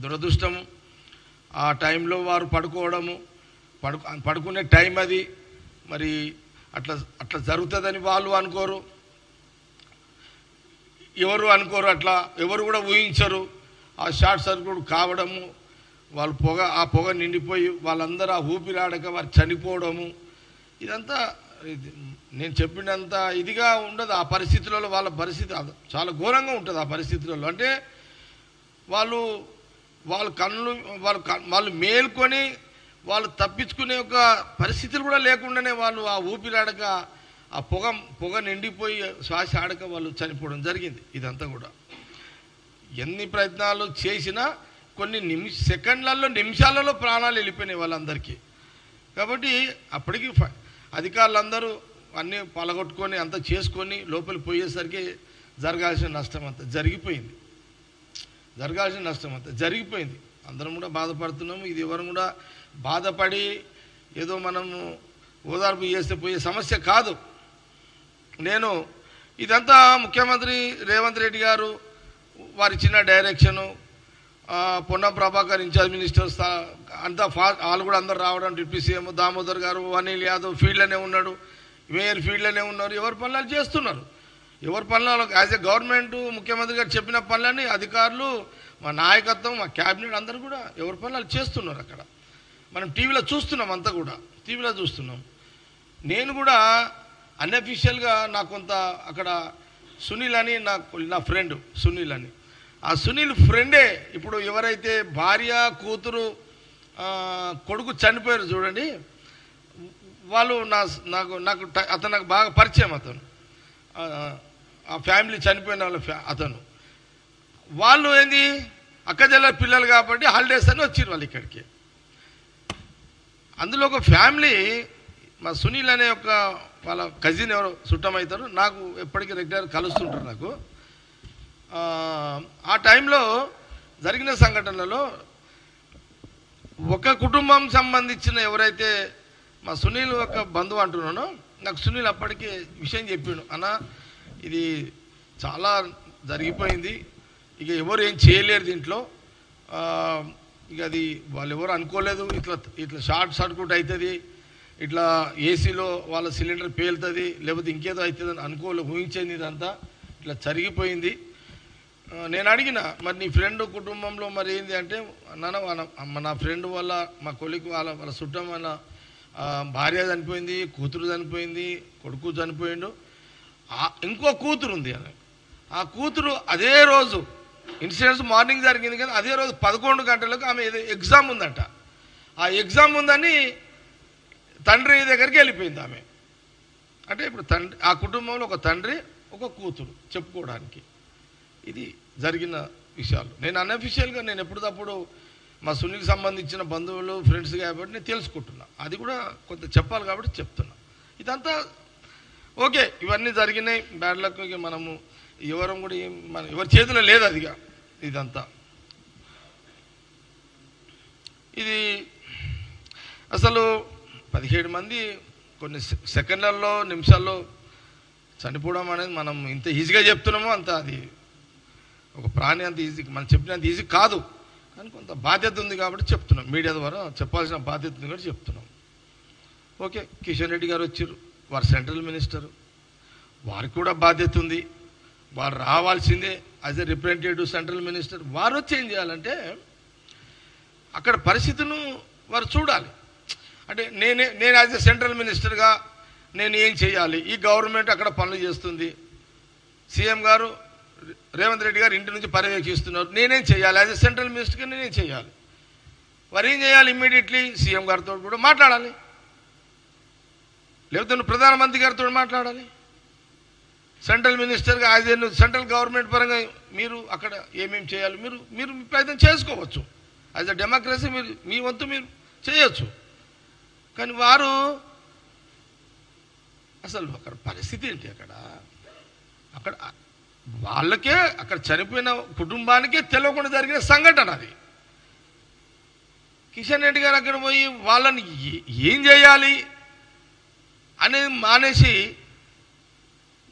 దురదృష్టము. ఆ టైంలో వారు పడుకునే టైం అది. మరి అట్లా జరుగుతుందని వాళ్ళు అనుకోరు, ఎవరు అనుకోరు, అట్లా ఎవరు కూడా ఊహించరు. ఆ షార్ట్ సర్క్యూట్ కావడము, ఆ పొగ నిండిపోయి వాళ్ళందరూ ఆ ఊపిరాడక వారు చనిపోవడము, ఇదంతా నేను చెప్పినంత ఇదిగా ఉండదు. ఆ పరిస్థితులలో వాళ్ళ పరిస్థితి చాలా ఘోరంగా ఉంటుంది. ఆ పరిస్థితులలో అంటే వాళ్ళు మేల్కొని వాళ్ళు తప్పించుకునే ఒక పరిస్థితులు కూడా లేకుండానే వాళ్ళు ఆ ఊపిరాడక ఆ పొగ నిండిపోయి శ్వాస ఆడక వాళ్ళు చనిపోవడం జరిగింది. ఇదంతా కూడా ఎన్ని ప్రయత్నాలు చేసినా కొన్ని సెకండ్లలో నిమిషాలలో ప్రాణాలు వెళ్ళిపోయినాయి వాళ్ళందరికీ. కాబట్టి అప్పటికి అధికారులందరూ అన్నీ పలగొట్టుకొని అంతా చేసుకొని లోపలికి పోయేసరికి జరగాల్సిన నష్టం అంతా జరిగిపోయింది. అందరం కూడా బాధపడుతున్నాము. ఇది ఎవరు కూడా బాధపడి ఏదో మనము ఓదార్పు చేస్తే పోయే సమస్య కాదు. నేను ఇదంతా ముఖ్యమంత్రి రేవంత్ రెడ్డి గారు వారి చిన్న direction, Ponnam Prabhakar in charge minister అంతా వాళ్ళు కూడా అందరు రావడం, డిప్యూటీ సీఎం దామోదర్ గారు, అనిల్ యాదవ్ ఫీల్డ్లోనే ఉన్నాడు, మేయర్ ఫీల్డ్లోనే ఉన్నారు. ఎవరి పనులు చేస్తున్నారు. ఎవరి పనులు యాజ్ ఎ గవర్నమెంట్ ముఖ్యమంత్రి గారు చెప్పిన పనులని అధికారులు, మా నాయకత్వం, మా క్యాబినెట్ అందరూ కూడా ఎవరి పనులు చేస్తున్నారు. అక్కడ మనం టీవీలో చూస్తున్నాం, అంతా కూడా టీవీలో చూస్తున్నాం. నేను కూడా అన్అఫీషియల్గా నాకు కొంత అక్కడ సునీల్ అని నా ఫ్రెండ్ సునీల్ అని, ఆ సునీల్ ఫ్రెండే ఇప్పుడు ఎవరైతే భార్య కూతురు కొడుకు చనిపోయారు చూడండి, వాళ్ళు నాకు అతను నాకు బాగా పరిచయం. అతను ఆ ఫ్యామిలీ చనిపోయిన అతను వాళ్ళు ఏంది అక్కజల్ల పిల్లలు కాబట్టి హాలిడేస్ అని వచ్చారు వాళ్ళు ఇక్కడికి. అందులో ఒక ఫ్యామిలీ మా సునీల్ అనే ఒక వాళ్ళ కజిన్ ఎవరో చుట్టమవుతారు, నాకు ఎప్పటికీ రెగ్యులర్ కలుస్తుంటారు నాకు. ఆ టైంలో జరిగిన సంఘటనలో ఒక కుటుంబం సంబంధించిన ఎవరైతే మా సునీల్ ఒక బంధువు అంటున్నానో, నాకు సునీల్ అప్పటికే విషయం చెప్పిండు, అన్న ఇది చాలా జరిగిపోయింది, ఇక ఎవరు ఏం చేయలేరు దీంట్లో, ఇక అది వాళ్ళు ఎవరు అనుకోలేదు, ఇట్లా షార్ట్ సర్క్యూట్ అవుతుంది, ఇట్లా ఏసీలో వాళ్ళ సిలిండర్ పేలుతుంది, లేకపోతే ఇంకేదో అవుతుంది అని ఊహించేది, ఇదంతా ఇట్లా జరిగిపోయింది. నేను అడిగిన, మరి నీ ఫ్రెండ్ కుటుంబంలో మరి ఏంది అంటే, నా ఫ్రెండ్ వల్ల మా కొలికి వాళ్ళ చుట్టం వల్ల భార్య చనిపోయింది, కూతురు చనిపోయింది, కొడుకు చనిపోయిండు, ఇంకో కూతురు ఉంది అని. ఆ కూతురు అదే రోజు ఇన్సిడెంట్స్ మార్నింగ్ జరిగింది కదా, అదే రోజు 11 గంటలకు ఆమె ఎగ్జామ్ ఉందంట. ఆ ఎగ్జామ్ ఉందని తండ్రి దగ్గరికి వెళ్ళిపోయింది ఆమె. అంటే ఇప్పుడు ఆ కుటుంబంలో ఒక తండ్రి ఒక కూతురు చెప్పుకోవడానికి. ఇది జరిగిన విషయాలు. నేను అన్అఫీషియల్గా నేను ఎప్పటికప్పుడు మా సునీల్కి సంబంధించిన బంధువులు ఫ్రెండ్స్ కాబట్టి నేను తెలుసుకుంటున్నా, అది కూడా కొంత చెప్పాలి కాబట్టి చెప్తున్నా. ఇదంతా ఓకే, ఇవన్నీ జరిగినాయి, బ్యాడ్ లక్. మనము ఎవరం కూడా ఎవరి చేతిలో లేదు అదిగా. ఇదంతా ఇది అసలు 17 మంది కొన్ని సెకండ్లలో నిమిషాల్లో చనిపోవడం అనేది మనం ఇంత ఈజీగా చెప్తున్నామో అంత అది ఒక ప్రాణి అంత ఈజీ, మనం చెప్పినంత ఈజీ కాదు. కానీ కొంత బాధ్యత ఉంది కాబట్టి చెప్తున్నాం, మీడియా ద్వారా చెప్పాల్సిన బాధ్యత ఉంది కాబట్టి చెప్తున్నాం. ఓకే, కిషన్ రెడ్డి గారు వచ్చారు, వారు సెంట్రల్ మినిస్టర్, వారికి కూడా బాధ్యత ఉంది, వారు రావాల్సిందే as a representative central minister. వారు వచ్చి ఏం చేయాలంటే అక్కడ పరిస్థితులను వారు చూడాలి. అంటే నేను యాజ్ ఎ సెంట్రల్ మినిస్టర్గా నేను ఏం చేయాలి, ఈ గవర్నమెంట్ అక్కడ పనులు చేస్తుంది, సీఎం గారు రేవంత్ రెడ్డి గారు ఇంటి నుంచి పర్యవేక్షిస్తున్నారు, నేనేం చేయాలి, యాజ్ ఎ సెంట్రల్ మినిస్టర్గా నేనేం చేయాలి. వారు ఏం చేయాలి, ఇమ్మీడియట్లీ సీఎం గారితో కూడా మాట్లాడాలి, లేకపోతే నువ్వు ప్రధానమంత్రి గారితో మాట్లాడాలి. సెంట్రల్ మినిస్టర్గా యాజ్ ఏ సెంట్రల్ గవర్నమెంట్ పరంగా మీరు అక్కడ ఏమేమి చేయాలి మీరు ప్రయత్నం చేసుకోవచ్చు. యాజ్ ఎ డెమోక్రసీ మీరు మీ వంతు మీరు చేయొచ్చు. కానీ వారు అసలు అక్కడ పరిస్థితి ఏంటి, అక్కడ వాళ్ళకే అక్కడ చనిపోయిన కుటుంబానికే తెలియకుండా జరిగిన సంఘటన అది. కిషన్ రెడ్డి గారు అక్కడ పోయి వాళ్ళని ఏం చేయాలి అనేది మానేసి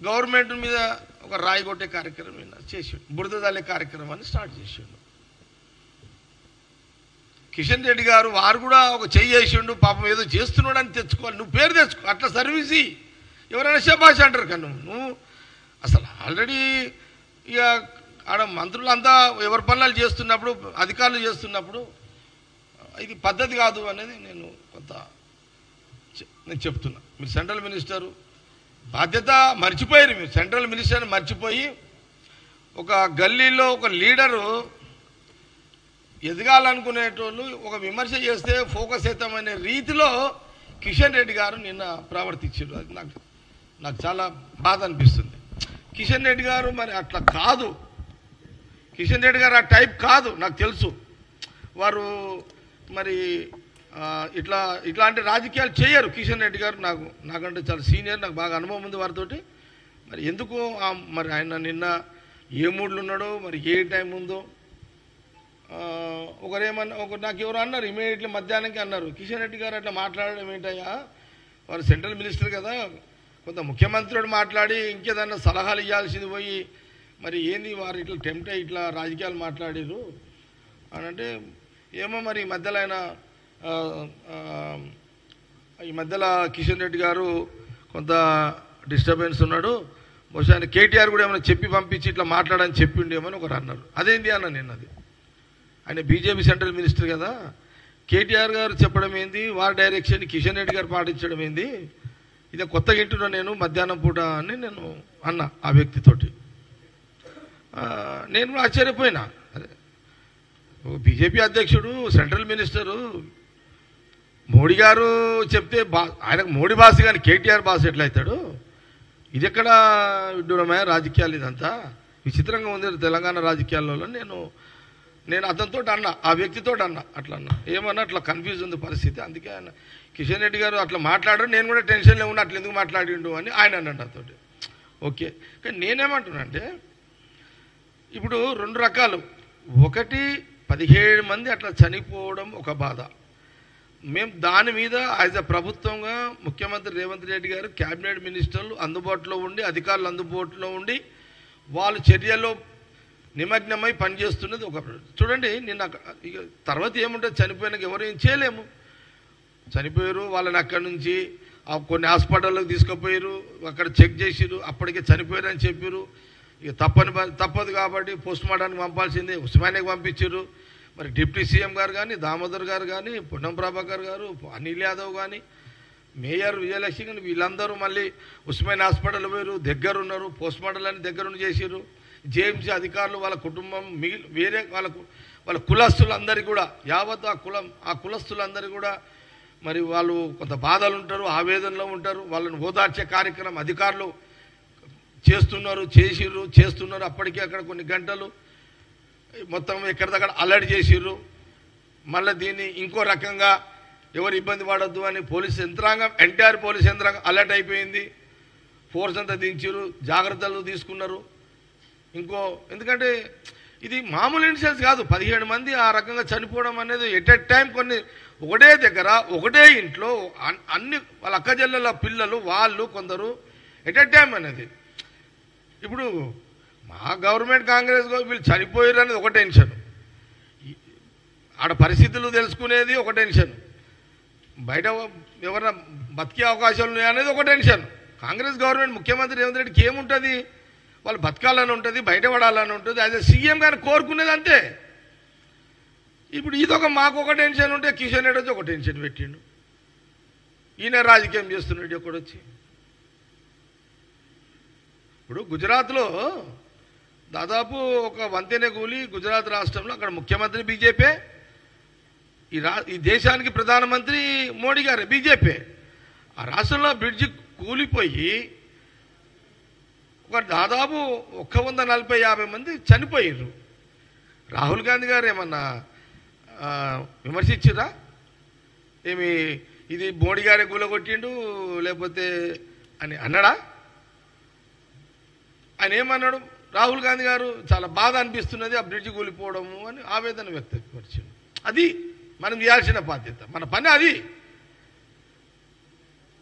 గవర్నమెంట్ మీద ఒక రాయి కొట్టే కార్యక్రమం చేసాడు, బురద తల్లే కార్యక్రమాన్ని స్టార్ట్ చేసాడు. కిషన్ రెడ్డి గారు వారు కూడా ఒక చెయ్యి వేసిండు, పాపం ఏదో చేస్తున్నాడు అని తెచ్చుకోవాలి. నువ్వు పేరు తెచ్చుకో, అట్లా సర్వీస్ ఎవరైనా శబాష్ అంటారు. కానీ నువ్వు అసలు ఆల్రెడీ ఇక ఆడ మంత్రులంతా ఎవరి పనులు చేస్తున్నప్పుడు, అధికారులు చేస్తున్నప్పుడు ఇది పద్ధతి కాదు అనేది నేను చెప్తున్నా. మీరు సెంట్రల్ మినిస్టరు బాధ్యత మర్చిపోయారు. మీరు సెంట్రల్ మినిస్టర్ని మర్చిపోయి ఒక గల్లీలో ఒక లీడరు ఎదగాలనుకునేటోళ్ళు ఒక విమర్శ చేస్తే ఫోకస్ అవుతామనే రీతిలో కిషన్ రెడ్డి గారు నిన్న ప్రవర్తించారు. అది నాకు చాలా బాధ అనిపిస్తుంది. కిషన్ రెడ్డి గారు మరి అట్లా కాదు, కిషన్ రెడ్డి గారు ఆ టైప్ కాదు, నాకు తెలుసు. వారు మరి ఇట్లాంటి రాజకీయాలు చేయరు కిషన్ రెడ్డి గారు. నాకంటే చాలా సీనియర్, నాకు బాగా అనుభవం ఉంది వారితోటి. మరి ఎందుకు మరి ఆయన నిన్న ఏ మూడ్లు ఉన్నాడో, మరి ఏ టైం ఉందో నాకు ఎవరు అన్నారు ఇమీడియట్లీ మధ్యాహ్నానికి అన్నారు, కిషన్ రెడ్డి గారు అట్లా మాట్లాడడం ఏంటయ్యా, వారు సెంట్రల్ మినిస్టర్ కదా, కొంత ముఖ్యమంత్రుడు మాట్లాడి ఇంకేదన్నా సలహాలు ఇవ్వాల్సింది పోయి మరి ఏంది వారు ఇట్లా టెంప్ట్ అయ్యి ఇట్లా రాజకీయాలు మాట్లాడారు అని అంటే, ఏమో మరి ఈ మధ్యలో కిషన్ రెడ్డి గారు కొంత డిస్టర్బెన్స్ ఉన్నాడు, బహుశా ఆయన కేటీఆర్ కూడా ఏమైనా చెప్పి పంపించి ఇట్లా మాట్లాడని చెప్పిండేమని ఒకరు అన్నారు. అదేంటి అన్న నేను, అది ఆయన బీజేపీ సెంట్రల్ మినిస్టర్ కదా, కేటీఆర్ గారు చెప్పడం ఏంది, వారి డైరెక్షన్ కిషన్ రెడ్డి గారు పాటించడం ఏంది, ఇదే కొత్తగా వింటున్నా నేను మధ్యాహ్నం పూట అని నేను అన్నా ఆ వ్యక్తితోటి. నేను కూడా ఆశ్చర్యపోయినా. అదే బీజేపీ అధ్యక్షుడు సెంట్రల్ మినిస్టరు మోడీ గారు చెప్తే ఆయనకు మోడీ బాస్ కానీ కేటీఆర్ బాస్ ఎట్లయితాడు, ఇది ఎక్కడ విడ్డూరమే రాజకీయాలు, ఇదంతా విచిత్రంగా ఉంది తెలంగాణ రాజకీయాల్లో. నేను అతనితో అన్నా, ఆ వ్యక్తితో అన్నా, అట్లా అన్నా, ఏమన్నా అట్లా కన్ఫ్యూజ్ ఉంది పరిస్థితి. అందుకే ఆయన కిషన్ రెడ్డి గారు అట్లా మాట్లాడారు, నేను కూడా టెన్షన్లో ఉన్నా, అట్లా ఎందుకు మాట్లాడిండు అని ఆయన అన్నాడు అతోటి. ఓకే, కానీ నేనేమంటున్నా అంటే ఇప్పుడు రెండు రకాలు. ఒకటి 17 మంది అట్లా చనిపోవడం ఒక బాధ. మేము దాని మీద యాజ్ అ ప్రభుత్వంగా ముఖ్యమంత్రి రేవంత్ రెడ్డి గారు, క్యాబినెట్ మినిస్టర్లు అందుబాటులో ఉండి, అధికారులు అందుబాటులో ఉండి వాళ్ళు చర్యల్లో నిమగ్నమై పనిచేస్తున్నది ఒక. చూడండి నిన్న ఇక తర్వాత ఏముంటుంది, చనిపోయినాక ఎవరు ఏం చేయలేము, చనిపోయారు, వాళ్ళని అక్కడి నుంచి కొన్ని హాస్పిటల్లోకి తీసుకుపోయారు, అక్కడ చెక్ చేసిరు, అప్పటికే చనిపోయారు అని చెప్పారు. ఇక తప్పదు కాబట్టి పోస్ట్ మార్టానికి పంపాల్సిందే, ఉస్మానియాకి పంపించారు. మరి డిప్యూటీ సీఎం గారు కానీ, దామోదర్ గారు కానీ, పొన్నం ప్రభాకర్ గారు, అనిల్ యాదవ్ కానీ, మేయర్ విజయలక్ష్మి కానీ, వీళ్ళందరూ మళ్ళీ ఉస్మానియా హాస్పిటల్ పోయారు, దగ్గరున్నారు, పోస్ట్ మార్టం అని దగ్గరుండి చేసారు. జేఎంసీ అధికారులు, వాళ్ళ కుటుంబం, వేరే వాళ్ళ కులస్తులందరికీ కూడా, యావత్ ఆ కులస్తులందరికీ కూడా మరి వాళ్ళు కొంత బాధలు ఉంటారు, ఆవేదనలో ఉంటారు. వాళ్ళని ఓదార్చే కార్యక్రమం అధికారులు చేస్తున్నారు. అప్పటికే అక్కడ కొన్ని గంటలు మొత్తం ఎక్కడిదక్కడ అలర్ట్ చేసిర్రు. మళ్ళీ దీన్ని ఇంకో రకంగా ఎవరు ఇబ్బంది పడొద్దు అని పోలీస్ యంత్రాంగం, ఎంటైర్ పోలీస్ యంత్రాంగం అలర్ట్ అయిపోయింది. ఫోర్స్ అంతా దించారు, జాగ్రత్తలు తీసుకున్నారు. ఎందుకంటే ఇది మామూలు ఇన్సిడెంట్స్ కాదు. 17 మంది ఆ రకంగా చనిపోవడం అనేది ఎట్ ఎ టైం, కొన్ని ఒకటే దగ్గర ఒకటే ఇంట్లో అన్ని వాళ్ళ అక్కజల్లెల పిల్లలు వాళ్ళు కొందరు ఎట్ ఎ టైం అనేది. ఇప్పుడు మా గవర్నమెంట్ కాంగ్రెస్ వీళ్ళు చనిపోయారు అనేది ఒక టెన్షన్, ఆడ పరిస్థితులు తెలుసుకునేది ఒక టెన్షన్, బయట ఎవరైనా బతికే అవకాశాలు ఉన్నాయనేది ఒక టెన్షన్. కాంగ్రెస్ గవర్నమెంట్ ముఖ్యమంత్రి రేవంత్ రెడ్డికి ఏముంటుంది, వాళ్ళు బతకాలని ఉంటుంది, బయటపడాలని ఉంటుంది, అదే సీఎం గారిని కోరుకునేది అంతే. ఇప్పుడు ఇదొక మాకు ఒక టెన్షన్ ఉంటే కిషన్ రెడ్డి వచ్చి ఒక టెన్షన్ పెట్టిండు, ఈయన రాజకీయం చేస్తున్నాడు ఒకడొచ్చి. ఇప్పుడు గుజరాత్లో దాదాపు ఒక వంతెన కూలి, గుజరాత్ రాష్ట్రంలో అక్కడ ముఖ్యమంత్రి బీజేపీ, ఈ దేశానికి ప్రధానమంత్రి మోడీ గారే బీజేపీ. ఆ రాష్ట్రంలో బ్రిడ్జి కూలిపోయి ఒక దాదాపు 140-150 మంది చనిపోయారు. రాహుల్ గాంధీ గారు ఏమన్నా విమర్శించిరా, ఏమి ఇది మోడీ గారే కూలగొట్టిండు లేకపోతే అని అన్నాడా? ఆయన ఏమన్నాడు, రాహుల్ గాంధీ గారు చాలా బాధ అనిపిస్తున్నది ఆ బ్రిడ్జి కూలిపోవడము అని ఆవేదన వ్యక్తపరిచాడు. అది మనం చేయాల్సిన బాధ్యత, మన పని అది.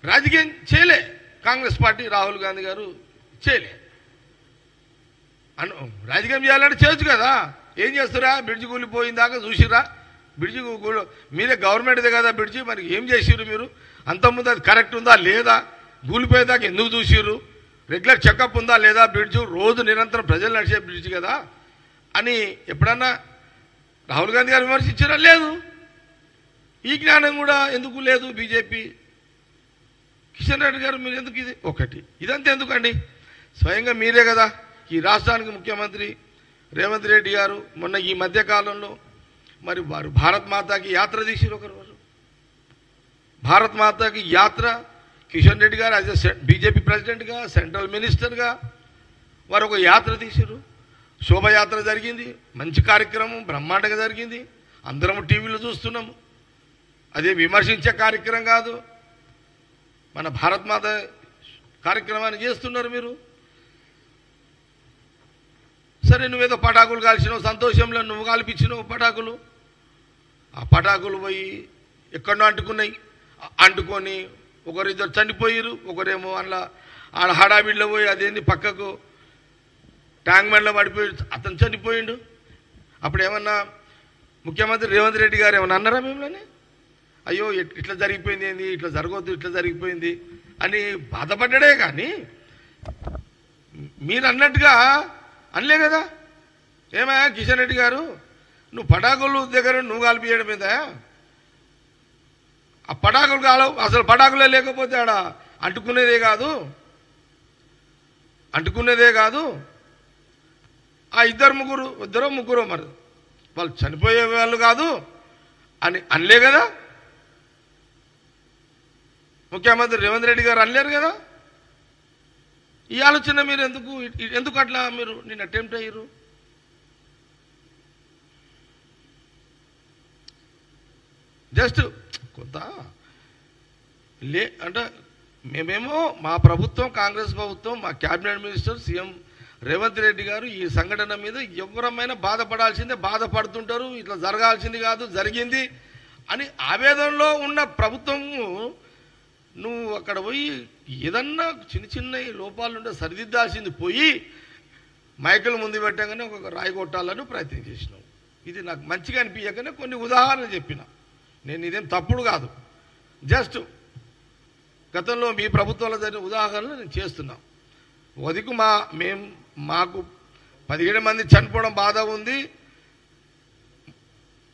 రాజకీయం చేయలే కాంగ్రెస్ పార్టీ, రాహుల్ గాంధీ గారు చేయలే. రాజకీయం చేయాలంటే చేయొచ్చు కదా, ఏం చేస్తురా, బ్రిడ్జి కూలిపోయిందాక చూసిరా, బ్రిడ్జి మీరే గవర్నమెంట్దే కదా బ్రిడ్జి, మరి ఏం చేసిర్రు మీరు? అంతకుముందు అది కరెక్ట్ ఉందా లేదా, కూలిపోయేదాకా ఎందుకు చూసిర్రు, రెగ్యులర్ చెకప్ ఉందా లేదా, బ్రిడ్జ్ రోజు నిరంతరం ప్రజలు నడిచే బ్రిడ్జ్ కదా అని ఎప్పుడన్నా రాహుల్ గాంధీ గారు విమర్శించారా? లేదు. ఈ జ్ఞానం కూడా ఎందుకు లేదు బీజేపీ? కిషన్ రెడ్డి గారు మీరు ఎందుకు ఇది ఒకటి ఇదంతా ఎందుకండి? స్వయంగా మీరే కదా ఈ రాష్ట్రానికి ముఖ్యమంత్రి రేవంత్ రెడ్డి గారు మొన్న ఈ మధ్యకాలంలో మరి వారు భారత్ మాతాకి యాత్ర తీసిరు. ఒకరు భారత్ మాతాకి యాత్ర కిషన్ రెడ్డి గారు యాజ్ ఎ బీజేపీ ప్రెసిడెంట్గా సెంట్రల్ మినిస్టర్గా వారు ఒక యాత్ర తీసిరు. శోభయాత్ర జరిగింది, మంచి కార్యక్రమం, బ్రహ్మాండంగా జరిగింది. అందరం టీవీలో చూస్తున్నాము. అదే విమర్శించే కార్యక్రమం కాదు, మన భారత్ మాత కార్యక్రమాన్ని చేస్తున్నారు మీరు. సరే, నువ్వేదో పటాకులు కాల్చినావు, సంతోషంలో నువ్వు కాల్పించినావు పటాకులు. ఆ పటాకులు పోయి ఎక్కడో అంటుకొని ఒకరిద్దరు చనిపోయారు. ఒకరేమో అందులో ఆడ హడావిడిలో పోయి అదేంది పక్కకు ట్యాంక్ బండ్లో పడిపోయి అతను చనిపోయిండు. అప్పుడు ఏమన్నా ముఖ్యమంత్రి రేవంత్ రెడ్డి గారు ఏమన్నా అన్నారా మిమ్మల్ని? అయ్యో ఇట్లా జరిగిపోయింది, ఏంది ఇట్లా జరగవద్దు, ఇట్లా జరిగిపోయింది అని బాధపడ్డాడే కానీ మీరు అన్నట్టుగా అనలే కదా. ఏమయ్యా కిషన్ రెడ్డి గారు, నువ్వు పటాకులు దగ్గర నువ్వు కాల్పియడం మీద ఆ పటాకులు కాలవు, అసలు పటాకులే లేకపోతే ఆడ అంటుకునేదే కాదు. ఆ ఇద్దరో ముగ్గురు మరి వాళ్ళు చనిపోయే వాళ్ళు కాదు అని అనలే కదా. ముఖ్యమంత్రి రేవంత్ రెడ్డి గారు అనలేరు కదా. ఈ ఆలోచన మీరు ఎందుకు అట్లా మీరు నేను అటెంప్ట్ అయ్యారు? జస్ట్ కొంత అంటే మేమేమో మా ప్రభుత్వం కాంగ్రెస్ ప్రభుత్వం, మా cabinet minister CM Revanth Reddy గారు ఈ సంఘటన మీద ఎవరమైనా బాధపడాల్సిందే, బాధపడుతుంటారు. ఇట్లా జరగాల్సింది కాదు, జరిగింది అని ఆవేదనలో ఉన్న ప్రభుత్వము నువ్వు అక్కడ పోయి ఏదన్నా చిన్న లోపాలు ఉంటే సరిదిద్దాల్సింది పోయి మైకులు ముందు పెట్టగానే ఒక రాయి కొట్టాలని ప్రయత్నం చేసినావు. ఇది నాకు మంచిగా అనిపించకనే కొన్ని ఉదాహరణలు చెప్పిన. నేను ఇదేం తప్పుడు కాదు, జస్ట్ గతంలో మీ ప్రభుత్వాల జరిగిన ఉదాహరణలు నేను చేస్తున్నా. వదికు మాకు 17 మంది చనిపోవడం బాధ ఉంది,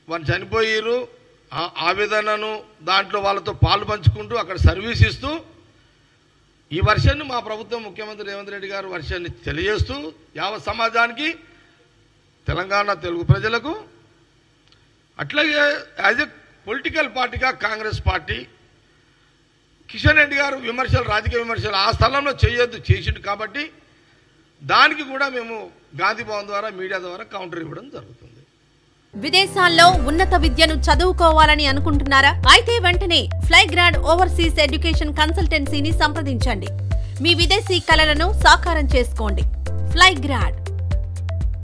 వాళ్ళు చనిపోయారు. ఆవేదనను దాంట్లో వాళ్ళతో పాలు పంచుకుంటూ అక్కడ సర్వీస్ ఇస్తూ ఈ వర్షాన్ని మా ప్రభుత్వం ముఖ్యమంత్రి రేవంత్ రెడ్డి గారు వర్షాన్ని తెలియజేస్తూ యావత్ సమాజానికి, తెలంగాణ తెలుగు ప్రజలకు, అట్లాగే యాజ్ ఎ పొలిటికల్ పార్టీగా కాంగ్రెస్ పార్టీ కిషన్ రెడ్డి గారు రాజకీయ విమర్శలు ఆ స్థలంలో చేయొద్దు చేసిండు కాబట్టి దానికి కూడా మేము గాంధీ భవన్ ద్వారా మీడియా ద్వారా కౌంటర్ ఇవ్వడం జరుగుతుంది. విదేశాల్లో ఉన్నత విద్యను చదువుకోవాలని అనుకుంటున్నారా? అయితే వెంటనే ఫ్లైగ్రాడ్ ఓవర్సీస్ ఎడ్యుకేషన్ కన్సల్టెన్సీని సంప్రదించండి. మీ విదేశీ కలలను సాకారం చేసుకోండి. ఫ్లైగ్రాడ్